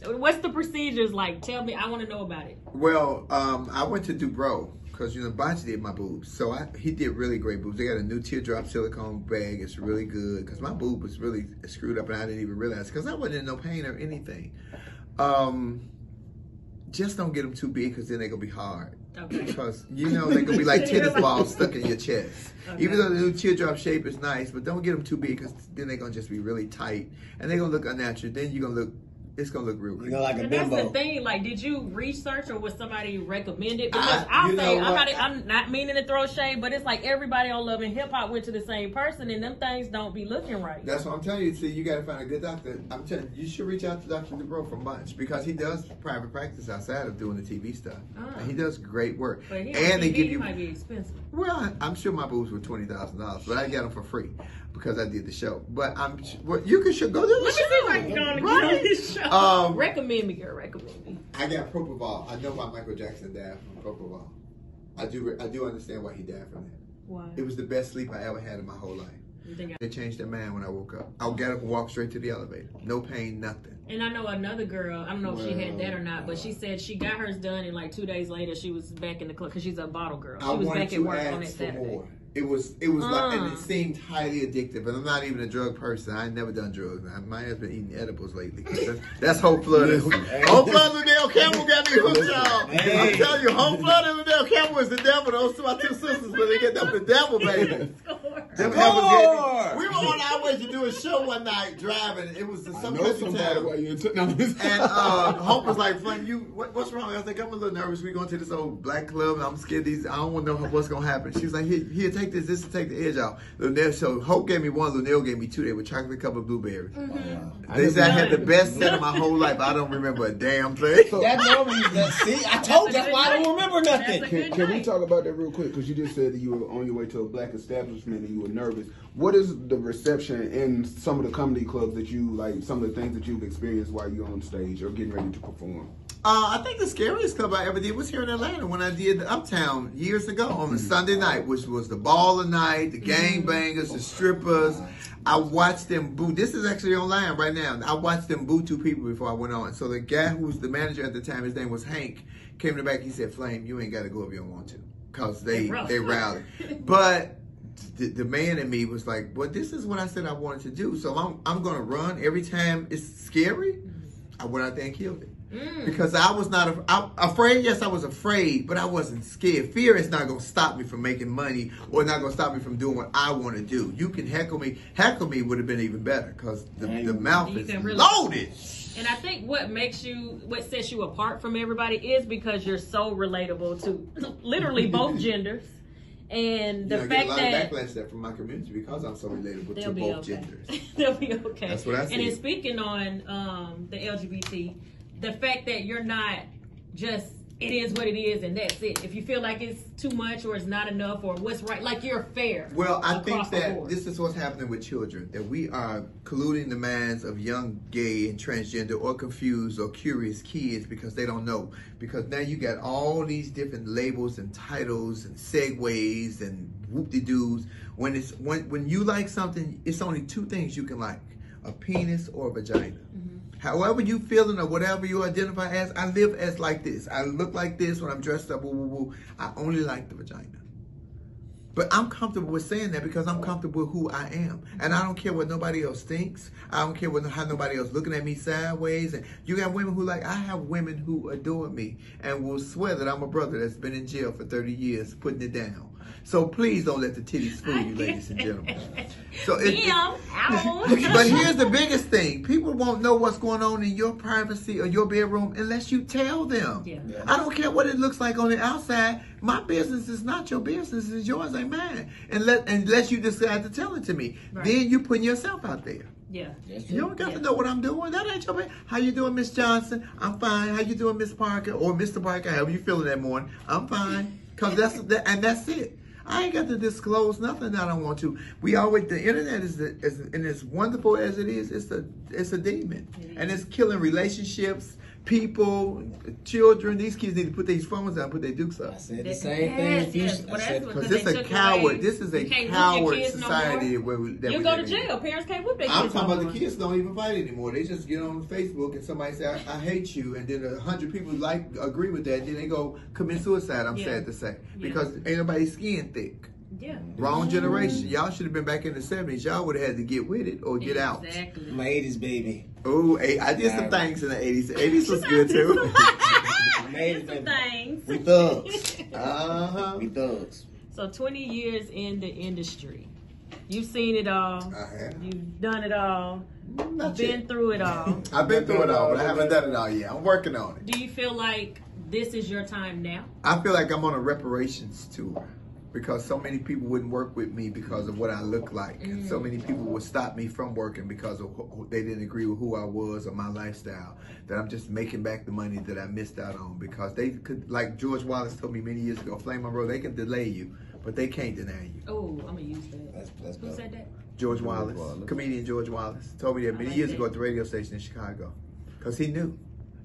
So what's the procedures like? Tell me. I want to know about it. Well, I went to Dubrow because you know Botch did my boobs, so he did really great boobs. They got a new teardrop silicone bag. It's really good because my boob was really screwed up and I didn't even realize because I wasn't in no pain or anything. Just don't get them too big because then they're gonna be hard. Okay. Because you know they're gonna be like tennis balls stuck in your chest. Okay. Even though the new teardrop shape is nice, but don't get them too big because then they're gonna just be really tight and they're gonna look unnatural. Then you're gonna look. It's gonna look real good. You know, like a bimbo. That's the thing. Like, did you research or was somebody recommended? Because I'm not meaning to throw shade, but it's like everybody on Love and Hip Hop went to the same person, and them things don't be looking right. That's what I'm telling you. See, you got to find a good doctor. I'm telling you, you should reach out to Dr. DeBro from Bunch because he does private practice outside of doing the TV stuff. And he does great work. But and they give you might be expensive. Well, I'm sure my boobs were $20,000, but I got them for free because I did the show. But you can go do the show. Let me see if I can go on the show. Recommend me, girl. Recommend me. I got propofol. I know why Michael Jackson died from propofol. I do understand why he died from that. Why? It was the best sleep I ever had in my whole life. They changed their mind when I woke up. I got up and walked straight to the elevator. No pain, nothing. And I know another girl, I don't know if she had that or not, but she said she got hers done and like 2 days later she was back in the club because she's a bottle girl. She was back at work on that Saturday. More. It was like, and it seemed highly addictive. And I'm not even a drug person. I ain't never done drugs. My husband been eating edibles lately. That's Hope Flood. Hope Flood and Liddell Campbell got me hooked, y'all. I'm telling you, Hope Flood and Liddell Campbell is the devil. Those two are two sisters, but they get up the devil, baby. We were on our way to do a show one night driving. It was some country town. And Hope was like, Flame, what's wrong? I was like, I'm a little nervous. We're going to this old black club and I'm scared I don't want to know what's going to happen. She was like, here, take this to take the edge out. So Hope gave me one, Lunel gave me two. They were chocolate covered blueberries. They said I had the best set of my whole life. I don't remember a damn thing. That's normally see, I told you that's why I don't remember nothing. Can we talk about that real quick? Because you just said that you were on your way to a black establishment and you were nervous. What is the reception in some of the comedy clubs that you like? Some of the things that you've experienced while you're on stage or getting ready to perform? I think the scariest club I ever did was here in Atlanta when I did the Uptown years ago on a Sunday night, which was the baller night, the gangbangers, the strippers. I watched them boo. This is actually online right now. I watched them boo two people before I went on. So the guy who was the manager at the time, his name was Hank, came in the back. He said, "Flame, you ain't got to go if you don't want to," because they rallied. But the man in me was like, "Well, this is what I said I wanted to do. So I'm going to run every time it's scary." I went out there and killed it. Because I was not afraid. Yes, I was afraid, but I wasn't scared. Fear is not going to stop me from making money or not going to stop me from doing what I want to do. You can heckle me. Heckle me would have been even better because the mouth is loaded. And I think what sets you apart from everybody is because you're so relatable to literally both genders. And the fact that a lot of backlash that from my community because I'm so relatable to both genders. They'll be okay. That's what I see. And then speaking on the LGBT, the fact that you're not just it is what it is and that's it. If you feel like it's too much or it's not enough or what's right, like you're fair. Well, I think that this is what's happening with children, that we are colluding the minds of young gay and transgender or confused or curious kids because they don't know. Because now you got all these different labels and titles and segues and whoop-de-doos. When you like something, it's only two things you can like, a penis or a vagina. However you feeling or whatever you identify as, I live as like this. I look like this when I'm dressed up. Woo, woo, woo. I only like the vagina. But I'm comfortable with saying that because I'm comfortable with who I am. And I don't care what nobody else thinks. I don't care how nobody else looking at me sideways. And you got women who I have women who adore me and will swear that I'm a brother that's been in jail for 30 years putting it down. So please don't let the titties fool you, ladies and gentlemen. So but here's the biggest thing. People won't know what's going on in your privacy or your bedroom unless you tell them. I don't care what it looks like on the outside. My business is not your business. It's yours, ain't mine. Unless you decide to tell it to me. Then you putting yourself out there. You don't got to know what I'm doing. That ain't your business. How you doing, Miss Johnson? I'm fine. How you doing, Miss Parker? Or Mr. Parker, however you feeling that morning. I'm fine. Because that's it. I ain't got to disclose nothing that I don't want to. The internet is and as wonderful as it is, it's a demon. And it's killing relationships, people, children, these kids need to put these phones down, put their dukes up. I said the same thing. Because this is a coward. This is a coward society where we go to jail. Parents can't whip their kids. I'm talking about the kids don't even fight anymore. They just get on Facebook and somebody say, I hate you, and then 100 people agree with that, and then they go commit suicide. I'm sad to say, because ain't nobody's skin thick. Yeah. Wrong generation. Y'all should have been back in the 70s. Y'all would have had to get with it or get out. Exactly. My 80s, baby. Oh, I did some things in the 80s. The 80s was good too. Things. We thugs. We thugs. So 20 years in the industry. You've seen it all. I have. You've done it all. Not been yet. through it all. I've been through it all, but I haven't done it all yet. I'm working on it. Do you feel like this is your time now? I feel like I'm on a reparations tour. Because so many people wouldn't work with me because of what I look like. And so many people would stop me from working because of they didn't agree with who I was or my lifestyle. That I'm just making back the money that I missed out on. Because they could, like George Wallace told me many years ago, Flame Monroe, they can delay you, but they can't deny you. Oh, I'm going to use that. That's Who said that? George Wallace, comedian George Wallace, told me that many years ago at the radio station in Chicago. Because he knew.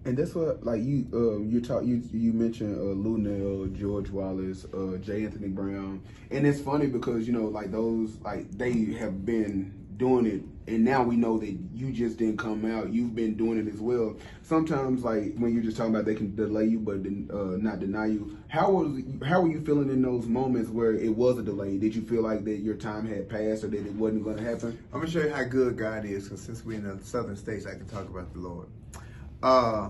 And that's what, like, you mentioned Lunel, George Wallace, J. Anthony Brown, and it's funny because, you know, like those, like, they have been doing it, and now we know that you just didn't come out. You've been doing it as well. Sometimes, like, when you're just talking about they can delay you but not deny you. How were you feeling in those moments where it was a delay? Did you feel like that your time had passed or that it wasn't going to happen? I'm going to show you how good God is, because since we're in the southern states, I can talk about the Lord. I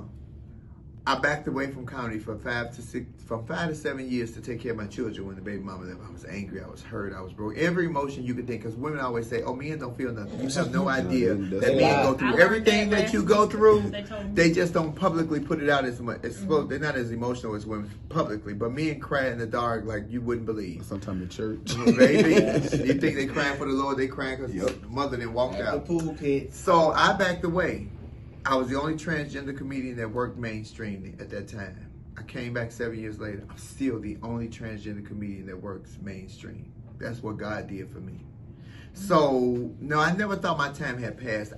backed away from comedy for 5 to 7 years to take care of my children when the baby mama left. I was angry, I was hurt, I was broke. Every emotion you could think, because women always say, oh, men don't feel nothing. You have no idea that men go through everything that you go through. They just don't publicly put it out as much. They're not as emotional as women publicly, but men cry in the dark like you wouldn't believe. Sometimes in church. Baby, you think they crying for the Lord, they crying because the mother then walked out. The pool pit. So I backed away. I was the only transgender comedian that worked mainstream at that time. I came back 7 years later. I'm still the only transgender comedian that works mainstream. That's what God did for me. So, no, I never thought my time had passed.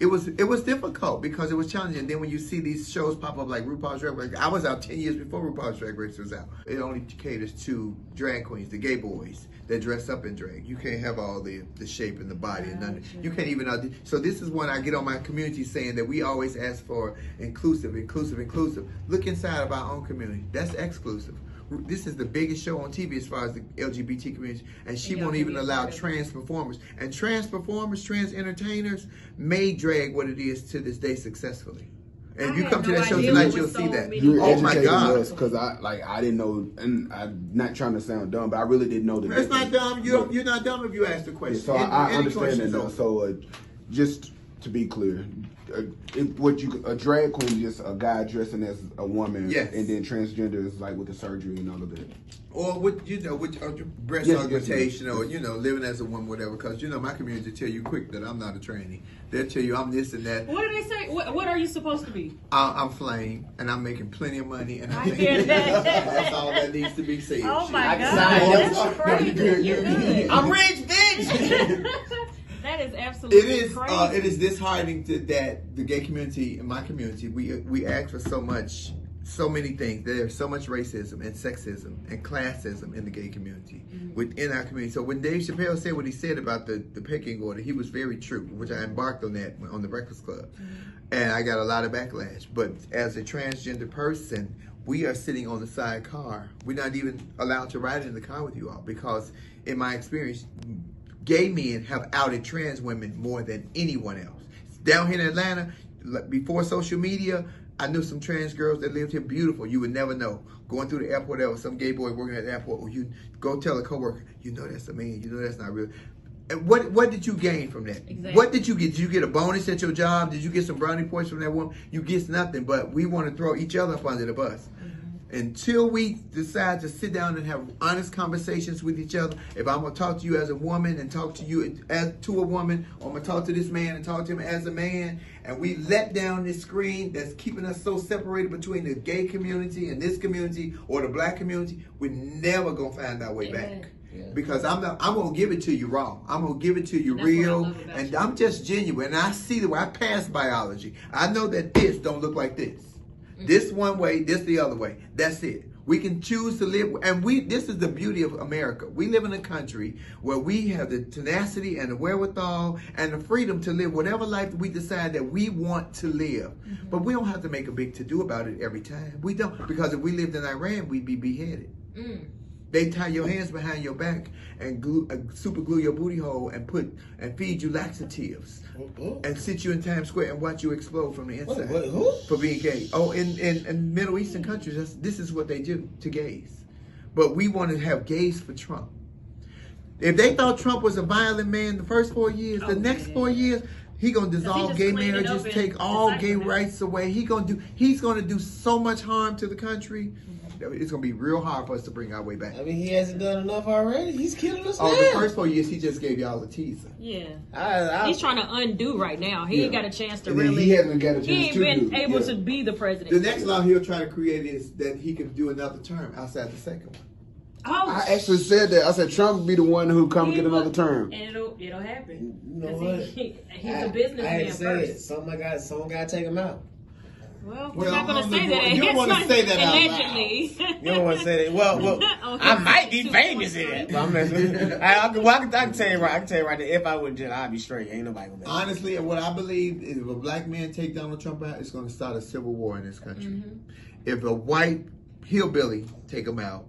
It was difficult because it was challenging. And then when you see these shows pop up like RuPaul's Drag Race, I was out 10 years before RuPaul's Drag Race was out. It only caters to drag queens, the gay boys that dress up in drag. You can't have all the shape and the body and none. You can't even. So this is when I get on my community saying that we always ask for inclusive, inclusive, inclusive. Look inside of our own community. That's exclusive. This is the biggest show on TV as far as the LGBT community, and she won't even allow trans performers. And trans performers, trans entertainers made drag what it is to this day successfully. And if you come to that show tonight, you'll see that. Oh my God! Because I didn't know, and I'm not trying to sound dumb, but I really didn't know that. It's not dumb. You're not dumb if you ask the question. So I understand that now. So just to be clear, a drag queen is just a guy dressing as a woman, and then transgender is like with the surgery and all of that. Or with breast augmentation, or living as a woman, whatever. Because my community tell you quick that I'm not a tranny. They'll tell you I'm this and that. What do they say? What are you supposed to be? I'm Flame, and I'm making plenty of money, and I hear that. That's all that needs to be said. Oh my God, that's crazy. I'm rich, bitch. That is absolutely crazy. It is disheartening that the gay community, in my community, we ask for so many things. There's so much racism and sexism and classism in the gay community, within our community. So when Dave Chappelle said what he said about the pecking order, he was very true, which I embarked on that on the Breakfast Club. And I got a lot of backlash. But as a transgender person, we are sitting on the side car. We're not even allowed to ride in the car with you all because, in my experience, gay men have outed trans women more than anyone else. Down here in Atlanta, before social media, I knew some trans girls that lived here, beautiful. You would never know. Going through the airport, there was some gay boy working at the airport. Or you go tell a coworker, that's a man. That's not real. And what did you gain from that? Exactly. What did you get? Did you get a bonus at your job? Did you get some brownie points from that woman? You get nothing. But we want to throw each other up under the bus. Until we decide to sit down and have honest conversations with each other. If I'm going to talk to you as a woman and talk to you as to a woman, or I'm going to talk to this man and talk to him as a man, and we let down this screen that's keeping us so separated between the gay community and this community or the black community, we're never going to find our way back. Yeah. Because I'm going to give it to you raw. I'm going to give it to you real. And I'm just genuine. And I see the way I pass biology. I know that this don't look like this. This one way, this the other way. That's it. We can choose to live, and this is the beauty of America. We live in a country where we have the tenacity and the wherewithal and the freedom to live whatever life we decide that we want to live. But we don't have to make a big to-do about it every time. We don't, because if we lived in Iran, we'd be beheaded. They tie your hands behind your back and super glue your booty hole and feed you laxatives and sit you in Times Square and watch you explode from the inside for being gay. Oh, in Middle Eastern countries, this is what they do to gays. But we want to have gays for Trump. If they thought Trump was a violent man the first 4 years, the next 4 years, he gonna dissolve gay marriages, take all gay rights away. He's gonna do so much harm to the country. It's gonna be real hard for us to bring our way back. I mean, he hasn't done enough already. He's killing us now. The first 4 years, he just gave y'all a teaser. Yeah, he's trying to undo right now. He ain't got a chance to really. He hasn't got a chance. He ain't been able to be the president. The next law he'll try to create is that he can do another term outside the second one. Oh, I actually said that. I said Trump be the one who come get another term, and it'll happen. You know what? He's a businessman. I had to say it. First. Someone got to take him out. Well, we're not going to say that. You don't want to say that allegedly. You don't want to say that. Well, I might be famous in it. I can tell you right. I can tell you right there. If I would, I'd be straight. Ain't nobody gonna. Honestly, what I believe is, if a black man take Donald Trump out, it's going to start a civil war in this country. If a white hillbilly take him out,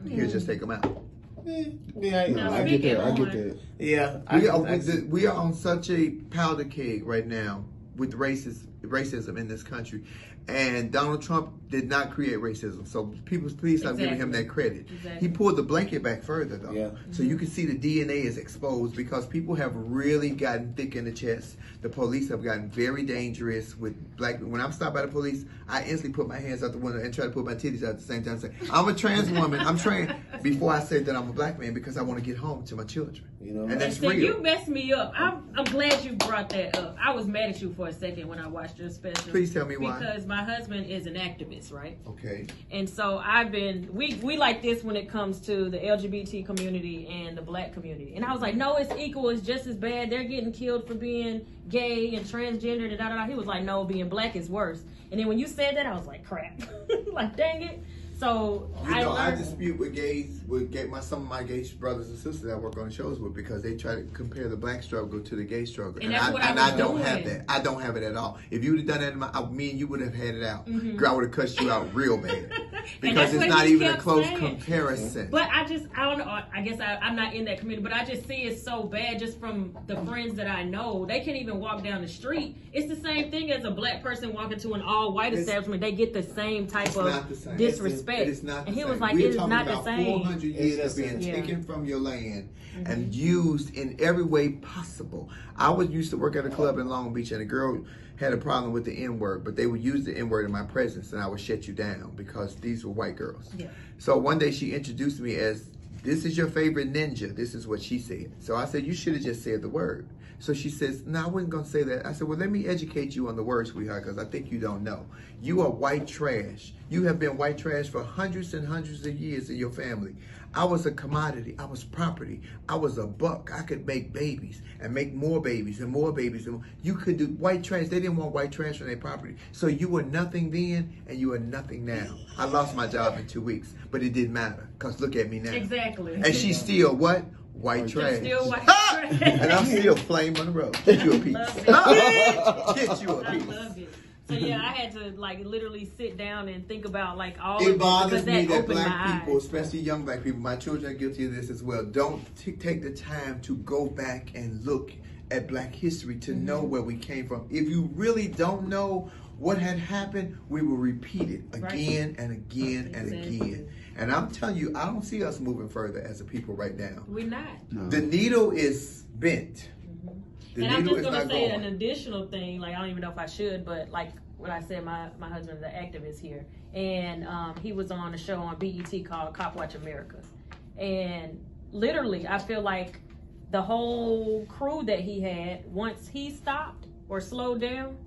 he'll just take him out. Yeah, I get that. Yeah, we are on such a powder keg right now with racism in this country, and Donald Trump did not create racism, so people please stop giving him that credit. He pulled the blanket back further though, so you can see the DNA is exposed because people have really gotten thick in the chest. The police have gotten very dangerous with black people. When I'm stopped by the police, I instantly put my hands out the window and try to put my titties out at the same time and say, I'm a trans woman, I'm trans, before I say that I'm a black man, because I want to get home to my children. You know, and that's real. You messed me up. I'm glad you brought that up. I was mad at you for a second when I watched your special. Please tell me why. Because my husband is an activist, right? Okay. And so we like this when it comes to the LGBT community and the black community. And I was like, no, it's equal. It's just as bad. They're getting killed for being gay and transgender and da-da-da. He was like, no, being black is worse. And then when you said that, I was like, crap. Like, dang it. So I dispute with some of my gay brothers and sisters that I work on shows with, because they try to compare the black struggle to the gay struggle, and I don't have that. I don't have it at all. If you would have done that, me and you would have had it out. Girl, I would have cussed you out real bad, because it's not even a close comparison. But I don't know. I guess I'm not in that community, but I just see it so bad just from the friends that I know. They can't even walk down the street. It's the same thing as a black person walking to an all-white establishment. They get the same type of disrespect. It is not the and he same. was like, We're it is not the same. 400 years of being taken from your land and used in every way possible. I used to work at a club in Long Beach, and a girl had a problem with the N-word, but they would use the N-word in my presence, and I would shut you down because these were white girls. Yeah. So one day she introduced me as, this is your favorite ninja. This is what she said. So I said, you should have just said the word. So she says, no, I wasn't going to say that. I said, well, let me educate you on the word, sweetheart, because I think you don't know. You are white trash. You have been white trash for hundreds and hundreds of years in your family. I was a commodity. I was property. I was a buck. I could make babies and make more babies and more babies. And you could do white trash. They didn't want white trash on their property. So you were nothing then, and you are nothing now. I lost my job in 2 weeks, but it didn't matter, because look at me now. Exactly. And she's still what? White trash. Still white trash. And I'm still flame Monroe. Get you a piece. Get you a piece. I love it. So yeah, I had to like literally sit down and think about like all it of bothers this, me that black people, especially young black people, my children are guilty of this as well, don't take the time to go back and look at black history to know where we came from. If you really don't know what had happened, we will repeat it again and again and again. And I'm telling you, I don't see us moving further as a people right now. We're not. No. The needle is bent. And I'm just going to say an additional thing, like I don't even know if I should, but like what I said, my husband is an activist here. And he was on a show on BET called Cop Watch America. And literally, I feel like the whole crew that he had, once he stopped or slowed down,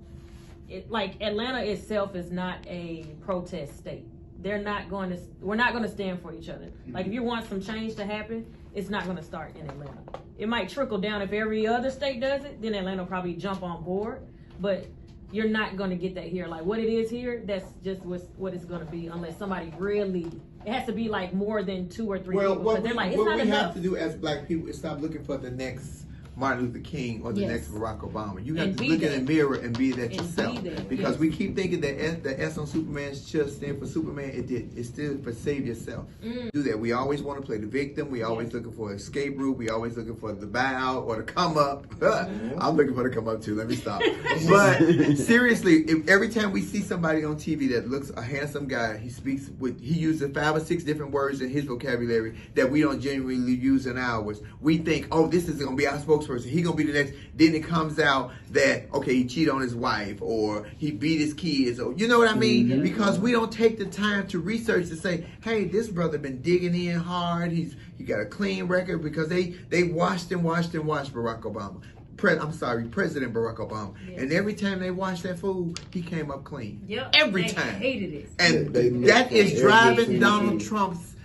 like Atlanta itself is not a protest state. We're not going to stand for each other. Like if you want some change to happen, it's not going to start in Atlanta. It might trickle down if every other state does it, then Atlanta will probably jump on board. But you're not gonna get that here. Like what it is here, that's just what it's gonna be, unless somebody really. It has to be like more than 2 or 3 people. Because they're like, it's not enough. What we have to do as black people is stop looking for the next Martin Luther King or the next Barack Obama. You have to look in the mirror and be that yourself. Because we keep thinking that the S on Superman's chest stand for Superman. It stood for save yourself. Do that. We always want to play the victim. We always looking for an escape route. We always looking for the bow or the come up. I'm looking for the come up too. Let me stop. But seriously, every time we see somebody on TV that looks a handsome guy, he uses 5 or 6 different words in his vocabulary that we don't genuinely use in ours. We think, oh, this is going to be our spokesperson. He gonna be the next. Then it comes out that he cheated on his wife or he beat his kids, or you know what I mean? Because we don't take the time to research to say, hey, this brother been digging in hard. He got a clean record, because they washed Barack Obama. President Barack Obama. And every time they watched that fool, he came up clean. Every time. Hated it. And that is driving Donald Trump's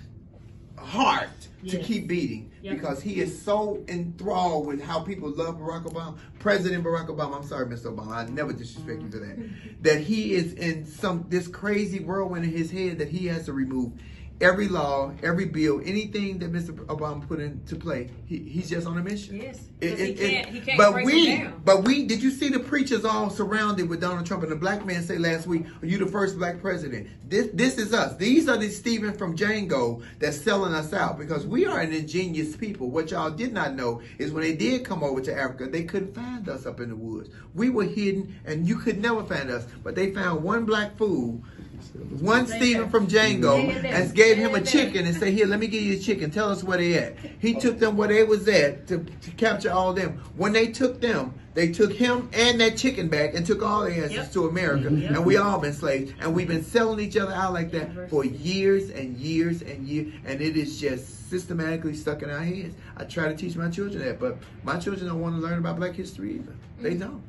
heart to keep beating. Because he is so enthralled with how people love Barack Obama, President Barack Obama. I'm sorry, Mr. Obama, I never disrespect you for that. That he is in this crazy whirlwind in his head that he has to remove every law, every bill, anything that Mr. Obama put into play. He's just on a mission. Yes, he can't break it down. But did you see the preachers all surrounded with Donald Trump? And the black man said last week, "Are you the first black president?" This is us. These are the Stephen from Django that's selling us out, because we are an ingenious people. What y'all did not know is when they did come over to Africa, they couldn't find us up in the woods. We were hidden, and you could never find us. But they found one black fool, one Stephen from Django, and gave him a chicken and said, "Here, let me give you a chicken. Tell us where they at." He took them where they was at to capture all them. When they took them, they took him and that chicken back and took all their answers to America. And we all been slaves. And we've been selling each other out like that for years and years and years. And it is just systematically stuck in our heads. I try to teach my children that, but my children don't want to learn about black history either. They don't.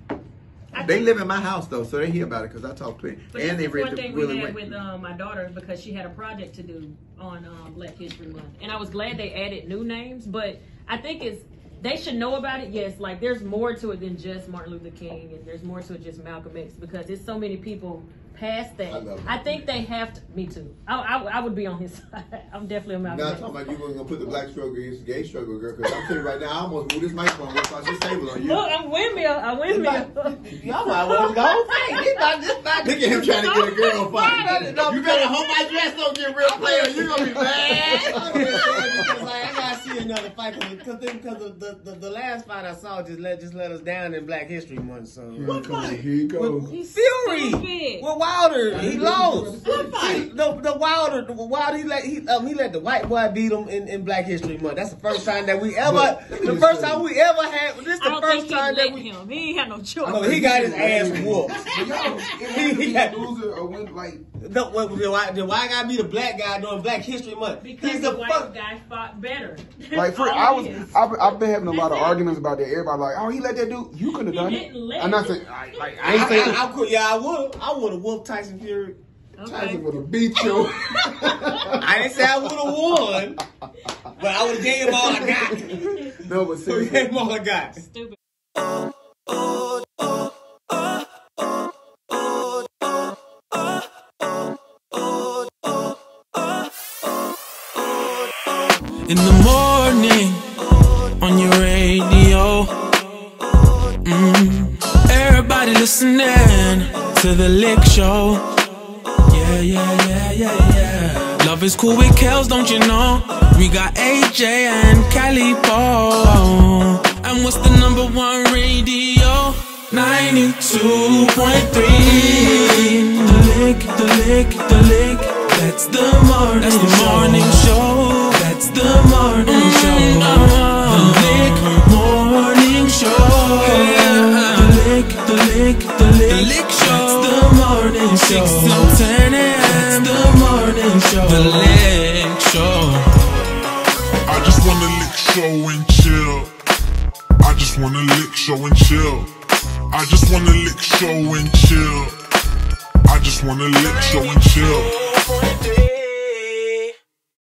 They live in my house though, so they hear about it because I talk to it. But and they read one thing we had with my daughter, because she had a project to do on Black History Month, and I was glad they added new names. But I think they should know about it. Yes, like there's more to it than just Martin Luther King, and there's more to it just Malcolm X, because there's so many people past that. I think they have to. Me too. I would be on his side. I'm definitely on Malcolm X. Not talking about you gonna put the black struggle against the gay struggle, girl. Because I'm telling you right now, I almost moved this microphone across this table on you. Look, I'm windmill. Y'all might want to go. Look at him trying to get a girl fight. You better hope my dress don't get real player. You're gonna be mad. I gotta see another fight because the last fight I saw just let us down in Black History Month. So what fight? Here you go. Fury. Well, Wilder, he lost. What fight? The Wilder, he let the white boy beat him in Black History Month. That's the first time that we ever. The first time we ever had. This is the first time that we. He ain't had no choice. No, he got his ass whooped. He got loser or win like. The white guy beat a black guy during Black History Month. Because the white guy fought better. Like I've been having a lot of arguments about that. Everybody like, oh, he let that dude. You couldn't have done it. I'm not saying. I ain't saying. I would have whooped Tyson Fury. Okay. Tyson would have beat you. I didn't say I would have won, but I would have gave him all I got. No, but seriously, gave him all I got. Stupid. In the morning, on your radio, everybody listening to the L.i.c.k show. Yeah. Love is cool with Kels, don't you know? We got AJ and Calipo. And what's the #1 radio? 92.3. The L.i.c.k. That's the morning show. That's the morning show. The L.i.c.k morning show. The L.i.c.k show. That's the morning show. 6 to 10 a.m. That's the morning show. The L.i.c.k show. I just wanna lick show and chill. I just wanna lick show and chill. I just wanna lick show and chill. I just wanna lick show and chill.